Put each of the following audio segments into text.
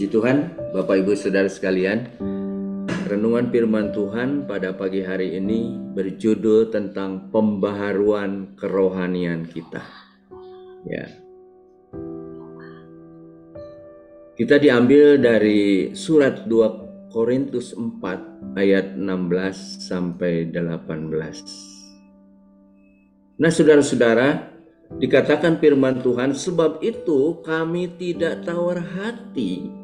Puji Tuhan, Bapak Ibu Saudara sekalian, renungan firman Tuhan pada pagi hari ini berjudul tentang pembaharuan kerohanian kita. Ya. Kita diambil dari surat 2 Korintus 4 ayat 16 sampai 18. Nah, saudara-saudara, dikatakan firman Tuhan, sebab itu kami tidak tawar hati,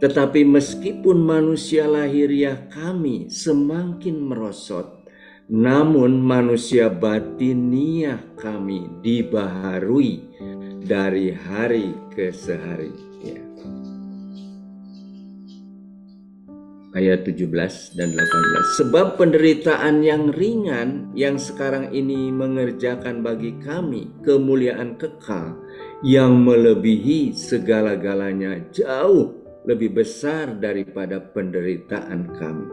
tetapi meskipun manusia lahiriah kami semakin merosot, namun manusia batiniah kami dibaharui dari hari ke hari. Ya. Ayat 17 dan 18. Sebab penderitaan yang ringan yang sekarang ini mengerjakan bagi kami kemuliaan kekal yang melebihi segala-galanya, jauh lebih besar daripada penderitaan kami.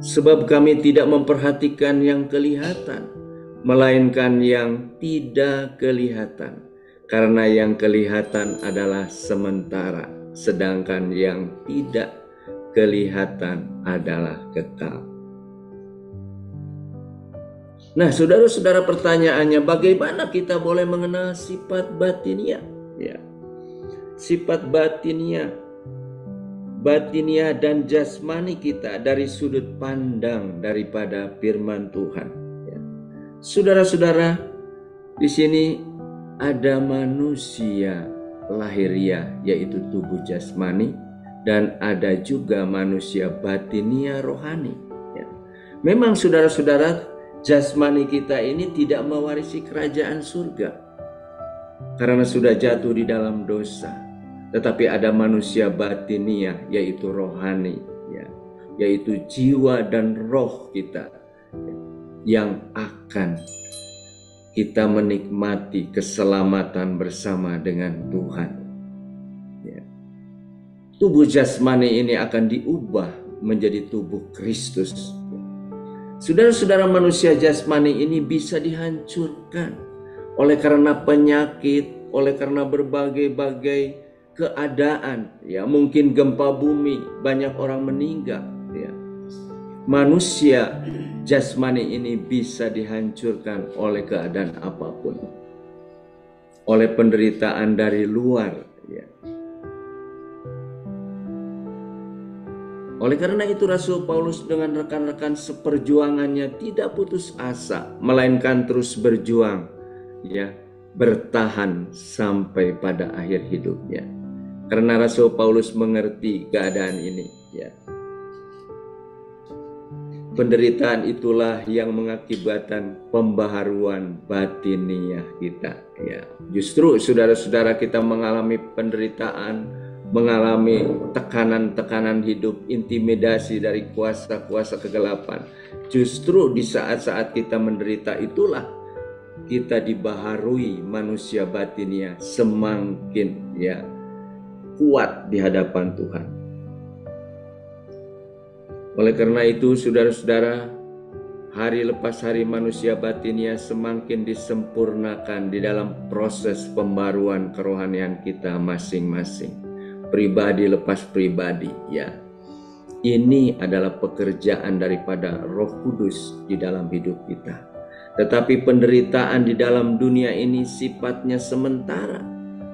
Sebab kami tidak memperhatikan yang kelihatan, melainkan yang tidak kelihatan. Karena yang kelihatan adalah sementara, sedangkan yang tidak kelihatan adalah kekal. Nah, saudara-saudara, pertanyaannya, bagaimana kita boleh mengenal sifat batiniah? Ya, sifat batiniah dan jasmani kita dari sudut pandang daripada firman Tuhan. Ya. Saudara-saudara, di sini ada manusia lahiriah, yaitu tubuh jasmani, dan ada juga manusia batiniah rohani. Ya. Memang saudara-saudara, jasmani kita ini tidak mewarisi kerajaan surga karena sudah jatuh di dalam dosa. Tetapi ada manusia batiniah, yaitu rohani, ya, yaitu jiwa dan roh kita, yang akan kita menikmati keselamatan bersama dengan Tuhan. Ya. Tubuh jasmani ini akan diubah menjadi tubuh Kristus. Saudara-saudara, manusia jasmani ini bisa dihancurkan oleh karena penyakit, oleh karena berbagai-bagai keadaan, ya, mungkin gempa bumi, banyak orang meninggal, ya. Manusia jasmani ini bisa dihancurkan oleh keadaan apapun, oleh penderitaan dari luar, ya. Oleh karena itu Rasul Paulus dengan rekan-rekan seperjuangannya tidak putus asa, melainkan terus berjuang, ya, bertahan sampai pada akhir hidupnya. Karena Rasul Paulus mengerti keadaan ini, ya. Penderitaan itulah yang mengakibatkan pembaharuan batiniah kita, ya. Justru saudara-saudara, kita mengalami penderitaan, mengalami tekanan-tekanan hidup, intimidasi dari kuasa-kuasa kegelapan. Justru di saat-saat kita menderita itulah kita dibaharui manusia batiniah semakin, ya, kuat di hadapan Tuhan. Oleh karena itu saudara-saudara, hari lepas hari manusia batiniah semakin disempurnakan di dalam proses pembaruan kerohanian kita masing-masing, pribadi lepas pribadi, ya. Ini adalah pekerjaan daripada Roh Kudus di dalam hidup kita. Tetapi penderitaan di dalam dunia ini sifatnya sementara,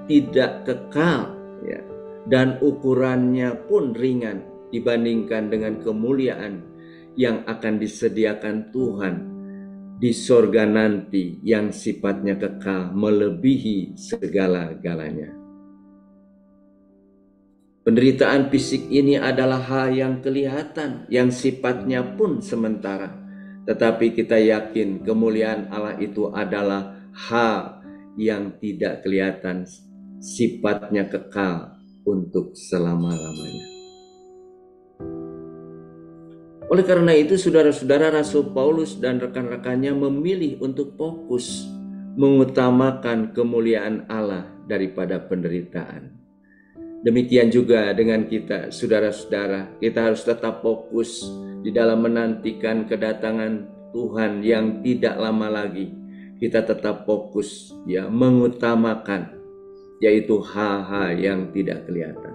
tidak kekal, ya, dan ukurannya pun ringan dibandingkan dengan kemuliaan yang akan disediakan Tuhan di sorga nanti, yang sifatnya kekal melebihi segala-galanya. Penderitaan fisik ini adalah hal yang kelihatan, yang sifatnya pun sementara. Tetapi kita yakin kemuliaan Allah itu adalah hal yang tidak kelihatan, sifatnya kekal untuk selama-lamanya. Oleh karena itu saudara-saudara, Rasul Paulus dan rekan-rekannya memilih untuk fokus mengutamakan kemuliaan Allah daripada penderitaan. Demikian juga dengan kita, saudara-saudara, kita harus tetap fokus di dalam menantikan kedatangan Tuhan yang tidak lama lagi. Kita tetap fokus, ya, mengutamakan yaitu hal-hal yang tidak kelihatan.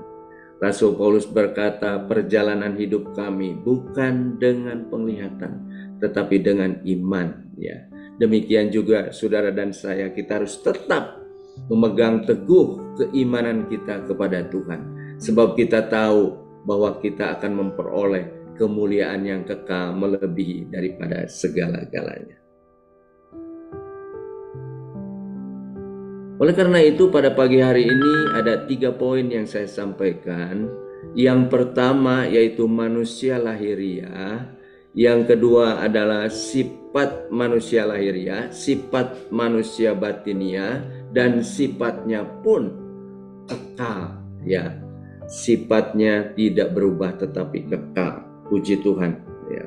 Rasul Paulus berkata, perjalanan hidup kami bukan dengan penglihatan, tetapi dengan iman. Ya, demikian juga saudara dan saya, kita harus tetap memegang teguh keimanan kita kepada Tuhan, sebab kita tahu bahwa kita akan memperoleh kemuliaan yang kekal melebihi daripada segala-galanya. Oleh karena itu pada pagi hari ini ada 3 poin yang saya sampaikan. Yang pertama yaitu manusia lahiriah. Yang kedua adalah sifat manusia lahiriah, sifat manusia batiniah, dan sifatnya pun kekal. Ya, sifatnya tidak berubah tetapi kekal. Puji Tuhan. Ya.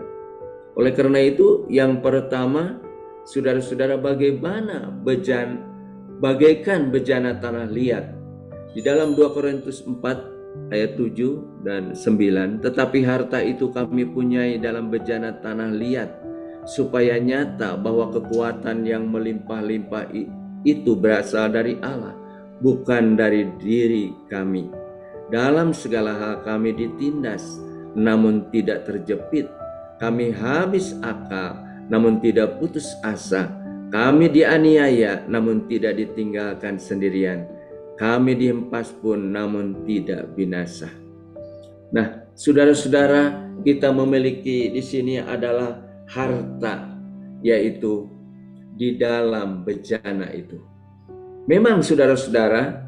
Oleh karena itu yang pertama, saudara-saudara, bagaikan bejana tanah liat. Di dalam 2 Korintus 4 ayat 7 dan 9, tetapi harta itu kami punyai dalam bejana tanah liat, supaya nyata bahwa kekuatan yang melimpah-limpah itu berasal dari Allah, bukan dari diri kami. Dalam segala hal kami ditindas, namun tidak terjepit. Kami habis akal, namun tidak putus asa. Kami dianiaya namun tidak ditinggalkan sendirian. Kami dihempas pun namun tidak binasa. Nah, saudara-saudara, kita memiliki di sini adalah harta, yaitu di dalam bejana itu. Memang saudara-saudara,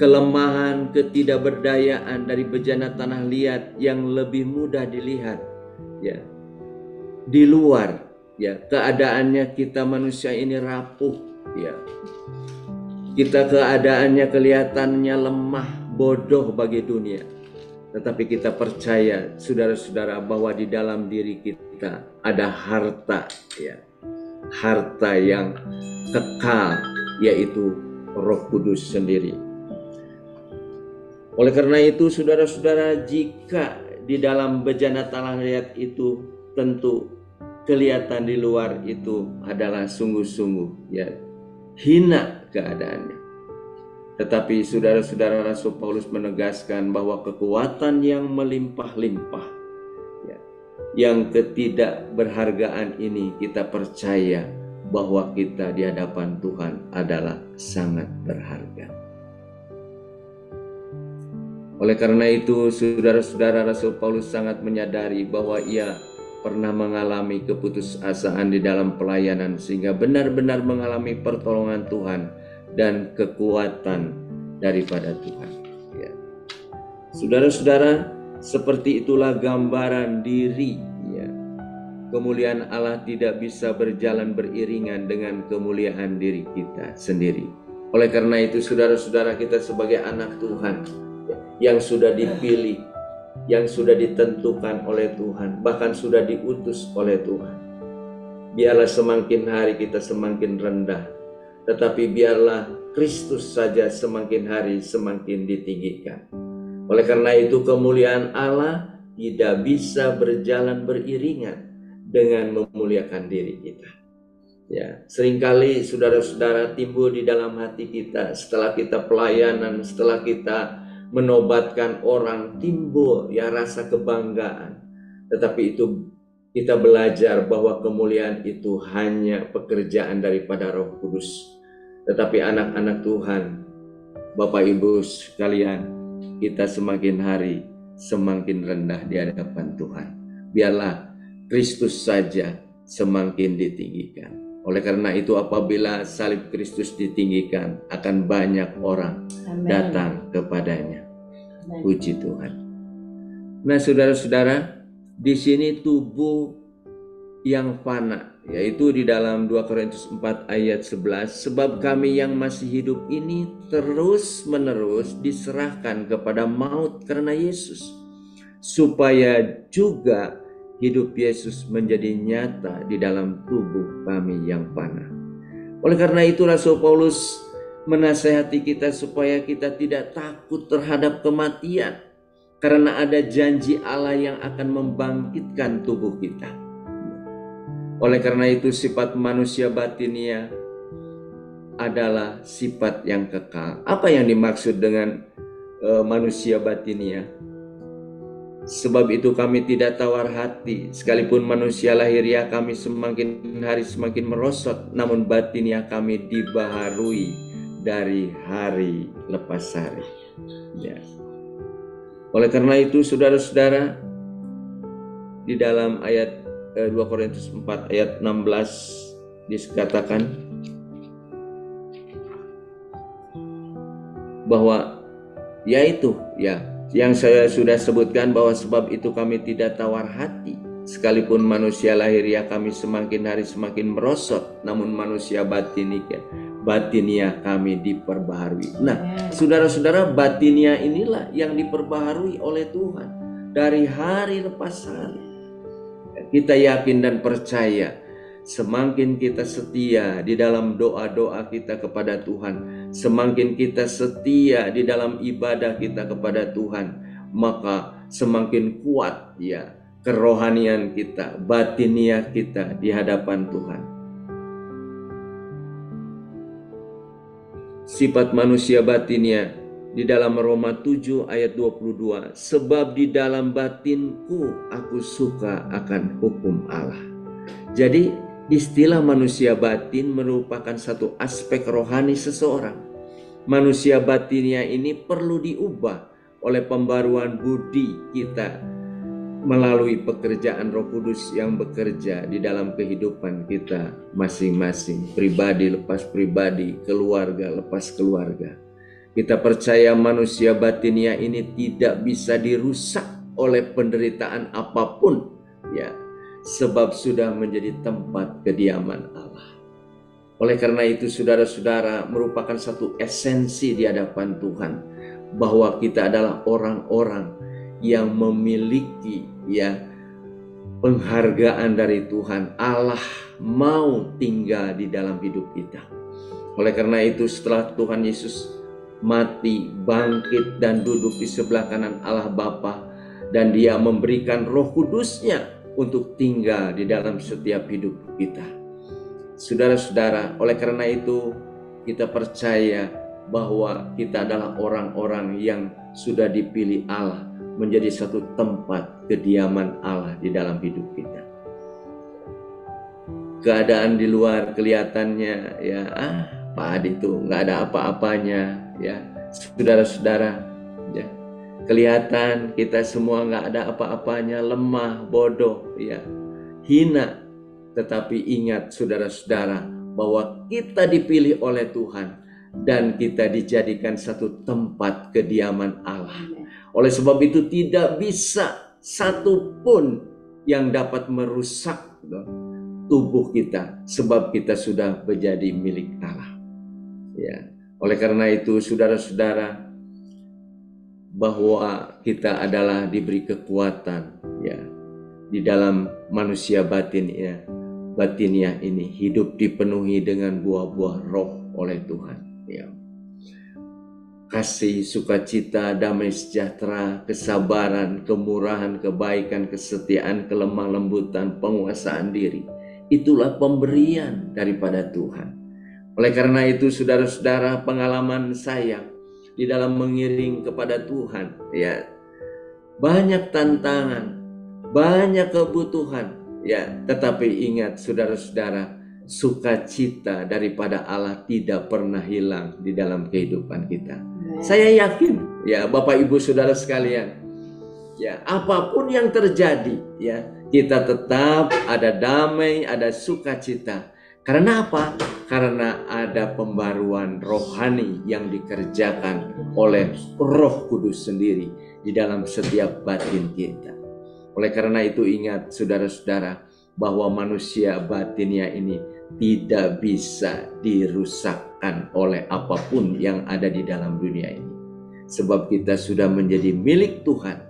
kelemahan, ketidakberdayaan dari bejana tanah liat yang lebih mudah dilihat, ya, di luar. Ya, keadaannya kita manusia ini rapuh, ya. Kita keadaannya kelihatannya lemah, bodoh bagi dunia. Tetapi kita percaya, saudara-saudara, bahwa di dalam diri kita ada harta, ya. Harta yang kekal, yaitu Roh Kudus sendiri. Oleh karena itu, saudara-saudara, jika di dalam bejana tanah liat itu tentu kelihatan di luar itu adalah sungguh-sungguh, ya, hina keadaannya. Tetapi saudara-saudara, Rasul Paulus menegaskan bahwa kekuatan yang melimpah-limpah, ya, yang ketidakberhargaan ini, kita percaya bahwa kita di hadapan Tuhan adalah sangat berharga. Oleh karena itu, saudara-saudara, Rasul Paulus sangat menyadari bahwa ia pernah mengalami keputusasaan di dalam pelayanan, sehingga benar-benar mengalami pertolongan Tuhan dan kekuatan daripada Tuhan. Ya. Saudara-saudara, seperti itulah gambaran diri. Ya. Kemuliaan Allah tidak bisa berjalan beriringan dengan kemuliaan diri kita sendiri. Oleh karena itu, saudara-saudara, kita sebagai anak Tuhan yang sudah dipilih, yang sudah ditentukan oleh Tuhan, bahkan sudah diutus oleh Tuhan. Biarlah semakin hari kita semakin rendah, tetapi biarlah Kristus saja semakin hari semakin ditinggikan. Oleh karena itu, kemuliaan Allah tidak bisa berjalan beriringan dengan memuliakan diri kita. Ya, seringkali saudara-saudara timbul di dalam hati kita setelah kita pelayanan, setelah kita menobatkan orang, timbul ya rasa kebanggaan. Tetapi itu kita belajar bahwa kemuliaan itu hanya pekerjaan daripada Roh Kudus. Tetapi anak-anak Tuhan, Bapak Ibu sekalian, kita semakin hari semakin rendah di hadapan Tuhan. Biarlah Kristus saja semakin ditinggikan. Oleh karena itu, apabila salib Kristus ditinggikan, akan banyak orang datang kepadanya. Puji Tuhan. Nah, saudara-saudara, di sini tubuh yang fana, yaitu di dalam 2 Korintus 4 ayat 11, sebab kami yang masih hidup ini terus-menerus diserahkan kepada maut karena Yesus, supaya juga hidup Yesus menjadi nyata di dalam tubuh kami yang fana. Oleh karena itu, Rasul Paulus menasihati kita supaya kita tidak takut terhadap kematian, karena ada janji Allah yang akan membangkitkan tubuh kita. Oleh karena itu, sifat manusia batinia adalah sifat yang kekal. Apa yang dimaksud dengan manusia batinia? Sebab itu kami tidak tawar hati, sekalipun manusia lahiriah kami semakin hari semakin merosot, namun batinia kami dibaharui dari hari lepas hari. Ya. Oleh karena itu saudara-saudara, di dalam ayat 2 Korintus 4 ayat 16 dikatakan bahwa yaitu yang saya sudah sebutkan, bahwa sebab itu kami tidak tawar hati, sekalipun manusia lahiriah kami semakin hari semakin merosot, namun manusia batinia kami diperbaharui. Nah, saudara-saudara, batinia inilah yang diperbaharui oleh Tuhan dari hari lepas hari. Kita yakin dan percaya, semakin kita setia di dalam doa-doa kita kepada Tuhan, semakin kita setia di dalam ibadah kita kepada Tuhan, maka semakin kuat kerohanian kita, batinia kita di hadapan Tuhan. Sifat manusia batinia di dalam Roma 7 ayat 22, sebab di dalam batinku aku suka akan hukum Allah. Jadi istilah manusia batin merupakan satu aspek rohani seseorang. Manusia batinia ini perlu diubah oleh pembaruan budi kita melalui pekerjaan Roh Kudus yang bekerja di dalam kehidupan kita masing-masing, pribadi lepas pribadi, keluarga lepas keluarga. Kita percaya manusia batinia ini tidak bisa dirusak oleh penderitaan apapun, sebab sudah menjadi tempat kediaman Allah. Oleh karena itu saudara-saudara, merupakan satu esensi di hadapan Tuhan bahwa kita adalah orang-orang yang memiliki penghargaan dari Tuhan. Allah mau tinggal di dalam hidup kita. Oleh karena itu setelah Tuhan Yesus mati, bangkit dan duduk di sebelah kanan Allah Bapa, dan Dia memberikan Roh Kudus-Nya untuk tinggal di dalam setiap hidup kita. Saudara-saudara, oleh karena itu kita percaya bahwa kita adalah orang-orang yang sudah dipilih Allah menjadi satu tempat kediaman Allah di dalam hidup kita. Keadaan di luar kelihatannya Pak Adi itu nggak ada apa-apanya, saudara-saudara, kelihatan kita semua nggak ada apa-apanya, lemah, bodoh, hina. Tetapi ingat saudara-saudara, bahwa kita dipilih oleh Tuhan dan kita dijadikan satu tempat kediaman Allah. Oleh sebab itu tidak bisa satupun yang dapat merusak tubuh kita, sebab kita sudah menjadi milik Allah. Oleh karena itu saudara-saudara, bahwa kita adalah diberi kekuatan di dalam manusia batinia ini hidup dipenuhi dengan buah-buah roh oleh Tuhan. Kasih, sukacita, damai sejahtera, kesabaran, kemurahan, kebaikan, kesetiaan, kelemah lembutan, penguasaan diri. Itulah pemberian daripada Tuhan. Oleh karena itu saudara-saudara, pengalaman saya di dalam mengiring kepada Tuhan, banyak tantangan, banyak kebutuhan, tetapi ingat saudara-saudara, sukacita daripada Allah tidak pernah hilang di dalam kehidupan kita. Saya yakin, Bapak Ibu Saudara sekalian, apapun yang terjadi, kita tetap ada damai, ada sukacita. Karena apa? Karena ada pembaruan rohani yang dikerjakan oleh Roh Kudus sendiri di dalam setiap batin kita. Oleh karena itu ingat saudara-saudara, bahwa manusia batinia ini tidak bisa dirusakkan oleh apapun yang ada di dalam dunia ini. Sebab kita sudah menjadi milik Tuhan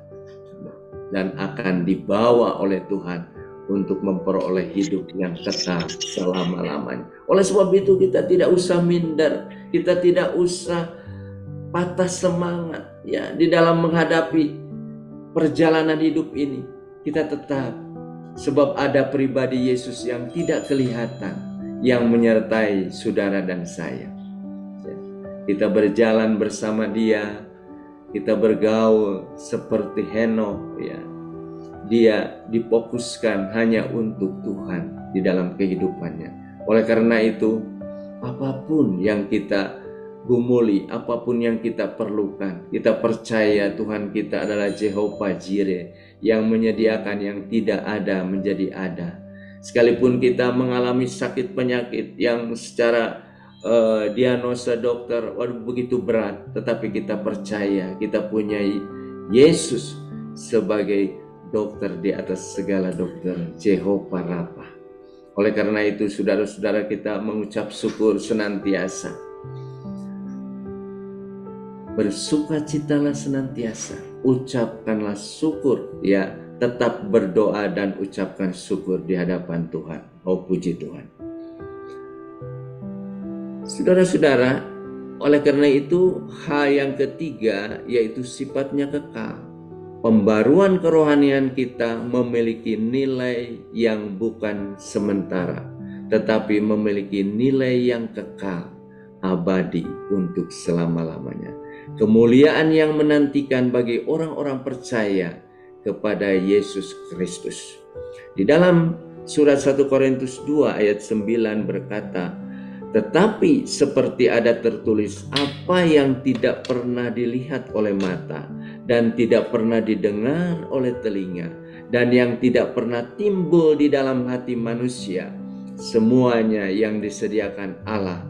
dan akan dibawa oleh Tuhan untuk memperoleh hidup yang kekal selama-lamanya. Oleh sebab itu kita tidak usah minder, kita tidak usah patah semangat di dalam menghadapi perjalanan hidup ini. Kita tetap, sebab ada pribadi Yesus yang tidak kelihatan yang menyertai saudara dan saya. kita berjalan bersama Dia, kita bergaul seperti Henokh, ya. Dia difokuskan hanya untuk Tuhan di dalam kehidupannya. Oleh karena itu, apapun yang kita gumuli, apapun yang kita perlukan, kita percaya Tuhan kita adalah Jehovah Jireh yang menyediakan yang tidak ada menjadi ada. Sekalipun kita mengalami sakit penyakit yang secara diagnosa dokter begitu berat, tetapi kita percaya kita punya Yesus sebagai dokter di atas segala dokter, Jehovah Rafa. Oleh karena itu, saudara-saudara, kita mengucap syukur senantiasa. Bersukacitalah senantiasa, ucapkanlah syukur, ya, tetap berdoa dan ucapkan syukur di hadapan Tuhan. Oh, puji Tuhan. Saudara-saudara, oleh karena itu, hal yang ketiga yaitu sifatnya kekal. Pembaruan kerohanian kita memiliki nilai yang bukan sementara, tetapi memiliki nilai yang kekal, abadi untuk selama-lamanya. Kemuliaan yang menantikan bagi orang-orang percaya kepada Yesus Kristus. Di dalam surat 1 Korintus 2 ayat 9 berkata, tetapi seperti ada tertulis, apa yang tidak pernah dilihat oleh mata dan tidak pernah didengar oleh telinga dan yang tidak pernah timbul di dalam hati manusia, semuanya yang disediakan Allah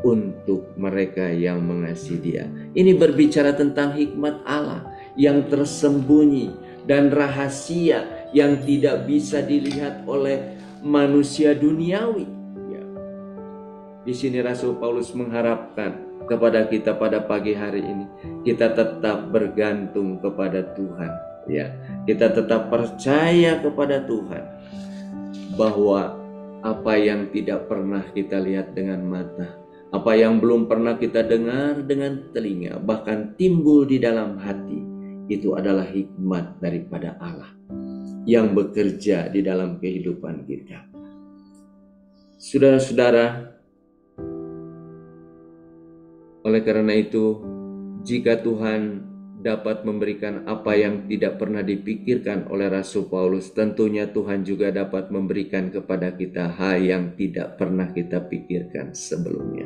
untuk mereka yang mengasihi Dia. Ini berbicara tentang hikmat Allah yang tersembunyi dan rahasia yang tidak bisa dilihat oleh manusia duniawi. Di sini Rasul Paulus mengharapkan kepada kita pada pagi hari ini, kita tetap bergantung kepada Tuhan, ya. Kita tetap percaya kepada Tuhan bahwa apa yang tidak pernah kita lihat dengan mata, apa yang belum pernah kita dengar dengan telinga, bahkan timbul di dalam hati, itu adalah hikmat daripada Allah yang bekerja di dalam kehidupan kita. Saudara-saudara, oleh karena itu, jika Tuhan dapat memberikan apa yang tidak pernah dipikirkan oleh Rasul Paulus, tentunya Tuhan juga dapat memberikan kepada kita hal yang tidak pernah kita pikirkan sebelumnya.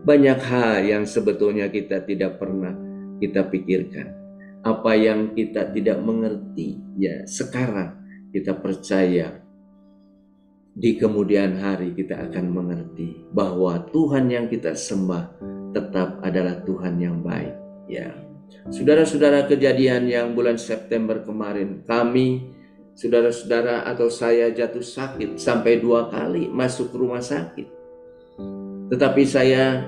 Banyak hal yang sebetulnya kita tidak pernah kita pikirkan. Apa yang kita tidak mengerti, ya sekarang kita percaya di kemudian hari kita akan mengerti bahwa Tuhan yang kita sembah tetap adalah Tuhan yang baik, ya. Saudara-saudara, kejadian yang bulan September kemarin, kami, saudara-saudara atau saya jatuh sakit sampai 2 kali masuk rumah sakit. Tetapi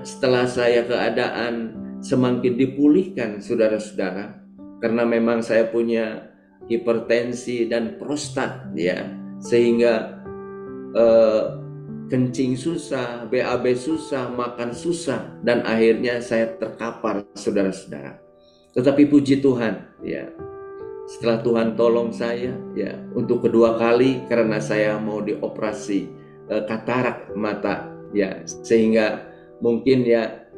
setelah saya keadaan semakin dipulihkan, saudara-saudara, karena memang saya punya hipertensi dan prostat, ya, sehingga kencing susah, BAB susah, makan susah, dan akhirnya saya terkapar, saudara-saudara. Tetapi puji Tuhan, ya, setelah Tuhan tolong saya, ya, untuk kedua kali karena saya mau dioperasi katarak mata, ya, sehingga mungkin ya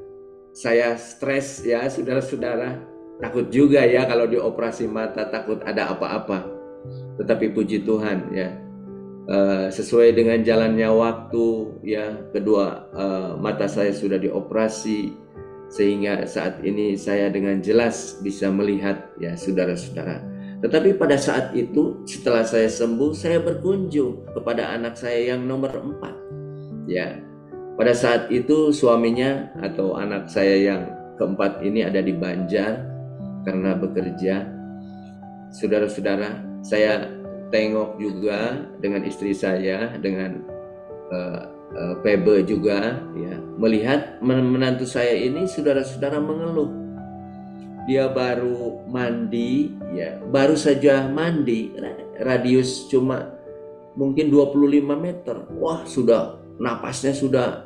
saya stres, ya, saudara-saudara, takut juga ya kalau dioperasi mata, takut ada apa-apa. Tetapi puji Tuhan, ya, sesuai dengan jalannya waktu, ya, kedua mata saya sudah dioperasi sehingga saat ini saya dengan jelas bisa melihat, ya, saudara-saudara. Tetapi pada saat itu setelah saya sembuh, saya berkunjung kepada anak saya yang nomor 4, ya. Pada saat itu suaminya atau anak saya yang keempat ini ada di Banjar karena bekerja. Saudara-saudara, saya tengok juga dengan istri saya, dengan Febe juga, ya, melihat menantu saya ini, saudara-saudara, mengeluh. Dia baru mandi, ya, baru saja mandi, radius cuma mungkin 25 meter. Wah, sudah napasnya sudah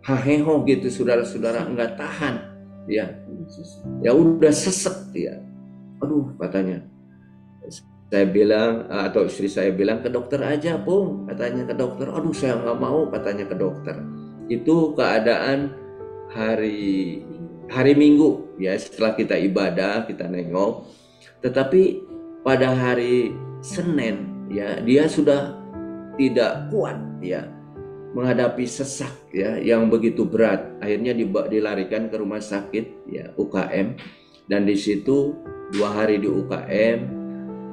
haheho gitu, saudara-saudara, enggak tahan, ya. Ya udah sesek, ya. Aduh, katanya. Saya bilang, atau istri saya bilang, ke dokter aja, Pung, katanya, ke dokter. Aduh, saya nggak mau, katanya, ke dokter. Itu keadaan hari hari Minggu ya, setelah kita ibadah kita nengok. Tetapi pada hari Senin ya, dia sudah tidak kuat ya menghadapi sesak ya yang begitu berat. Akhirnya dilarikan ke rumah sakit ya, UKM, dan di situ 2 hari di UKM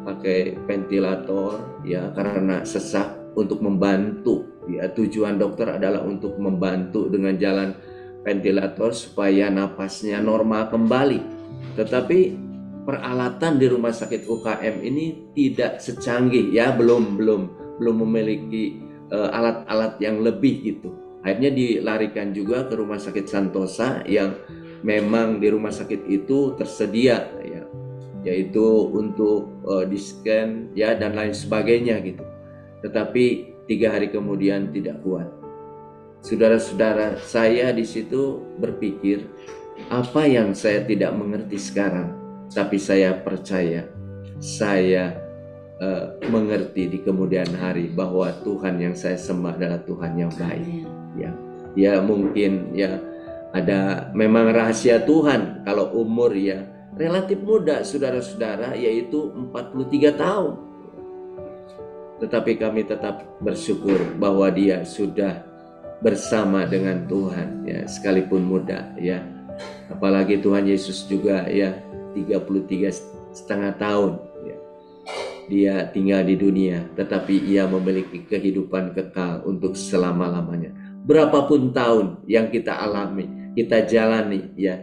pakai ventilator ya karena sesak, untuk membantu ya. Tujuan dokter adalah untuk membantu dengan jalan ventilator supaya napasnya normal kembali. Tetapi peralatan di rumah sakit UKM ini tidak secanggih ya, belum memiliki alat-alat yang lebih gitu. Akhirnya dilarikan juga ke rumah sakit Santosa yang memang di rumah sakit itu tersedia ya, yaitu untuk di-scan ya dan lain sebagainya gitu. Tetapi 3 hari kemudian tidak kuat. Saudara-saudara, saya di situ berpikir, apa yang saya tidak mengerti sekarang, tapi saya percaya saya mengerti di kemudian hari bahwa Tuhan yang saya sembah adalah Tuhan yang baik ya mungkin ya ada memang rahasia Tuhan kalau umur ya relatif muda saudara-saudara, yaitu 43 tahun, tetapi kami tetap bersyukur bahwa dia sudah bersama dengan Tuhan ya, sekalipun muda ya. Apalagi Tuhan Yesus juga ya 33,5 tahun ya, dia tinggal di dunia, tetapi ia memiliki kehidupan kekal untuk selama-lamanya. Berapapun tahun yang kita alami, kita jalani ya,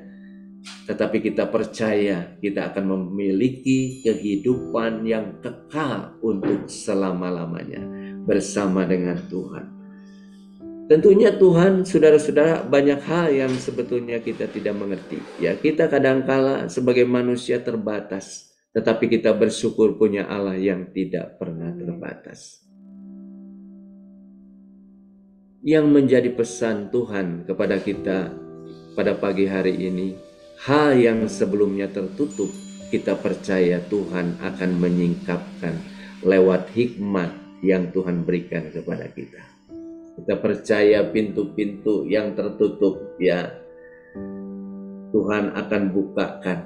tetapi kita percaya kita akan memiliki kehidupan yang kekal untuk selama-lamanya bersama dengan Tuhan. Tentunya Tuhan, saudara-saudara, banyak hal yang sebetulnya kita tidak mengerti ya. Kita kadangkala sebagai manusia terbatas, tetapi kita bersyukur punya Allah yang tidak pernah terbatas. Yang menjadi pesan Tuhan kepada kita pada pagi hari ini, hal yang sebelumnya tertutup, kita percaya Tuhan akan menyingkapkan lewat hikmat yang Tuhan berikan kepada kita. Kita percaya pintu-pintu yang tertutup ya, Tuhan akan bukakan.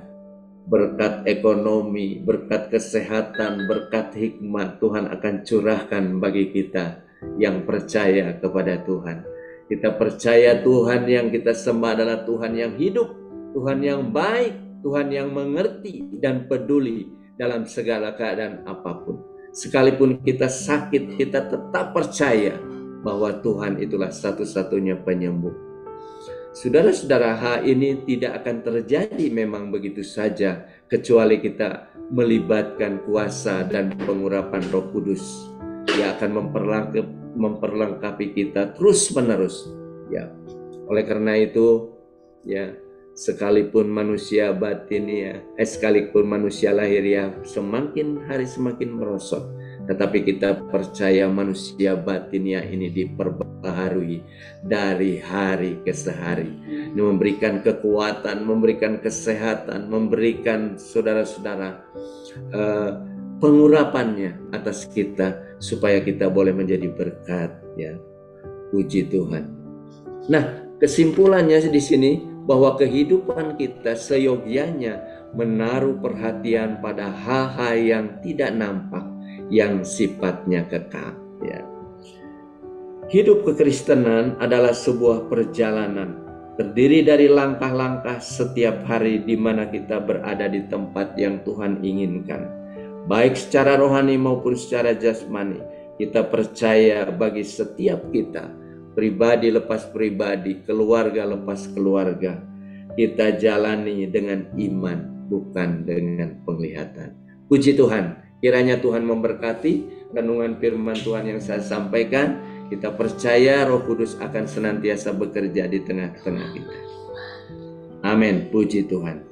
Berkat ekonomi, berkat kesehatan, berkat hikmat Tuhan akan curahkan bagi kita yang percaya kepada Tuhan. Kita percaya Tuhan yang kita sembah adalah Tuhan yang hidup, Tuhan yang baik, Tuhan yang mengerti dan peduli dalam segala keadaan apapun. Sekalipun kita sakit, kita tetap percaya bahwa Tuhan itulah satu-satunya penyembuh. Saudara-saudara, hal ini tidak akan terjadi memang begitu saja, kecuali kita melibatkan kuasa dan pengurapan Roh Kudus yang akan memperlengkapi kita terus-menerus. Ya, oleh karena itu, ya, sekalipun manusia batin ya, sekalipun manusia lahir ya, semakin hari semakin merosot, tetapi kita percaya manusia batinnya ini diperbaharui dari hari ke hari. Ini memberikan kekuatan, memberikan kesehatan, memberikan saudara-saudara pengurapannya atas kita supaya kita boleh menjadi berkat ya. Puji Tuhan. Nah, kesimpulannya di sini bahwa kehidupan kita seyogyanya menaruh perhatian pada hal-hal yang tidak nampak, yang sifatnya kekal ya. Hidup kekristenan adalah sebuah perjalanan, terdiri dari langkah-langkah setiap hari di mana kita berada di tempat yang Tuhan inginkan, baik secara rohani maupun secara jasmani. Kita percaya bagi setiap kita, pribadi lepas pribadi, keluarga lepas keluarga, kita jalani dengan iman, bukan dengan penglihatan. Puji Tuhan. Kiranya Tuhan memberkati renungan firman Tuhan yang saya sampaikan. Kita percaya Roh Kudus akan senantiasa bekerja di tengah-tengah kita. Amin. Puji Tuhan.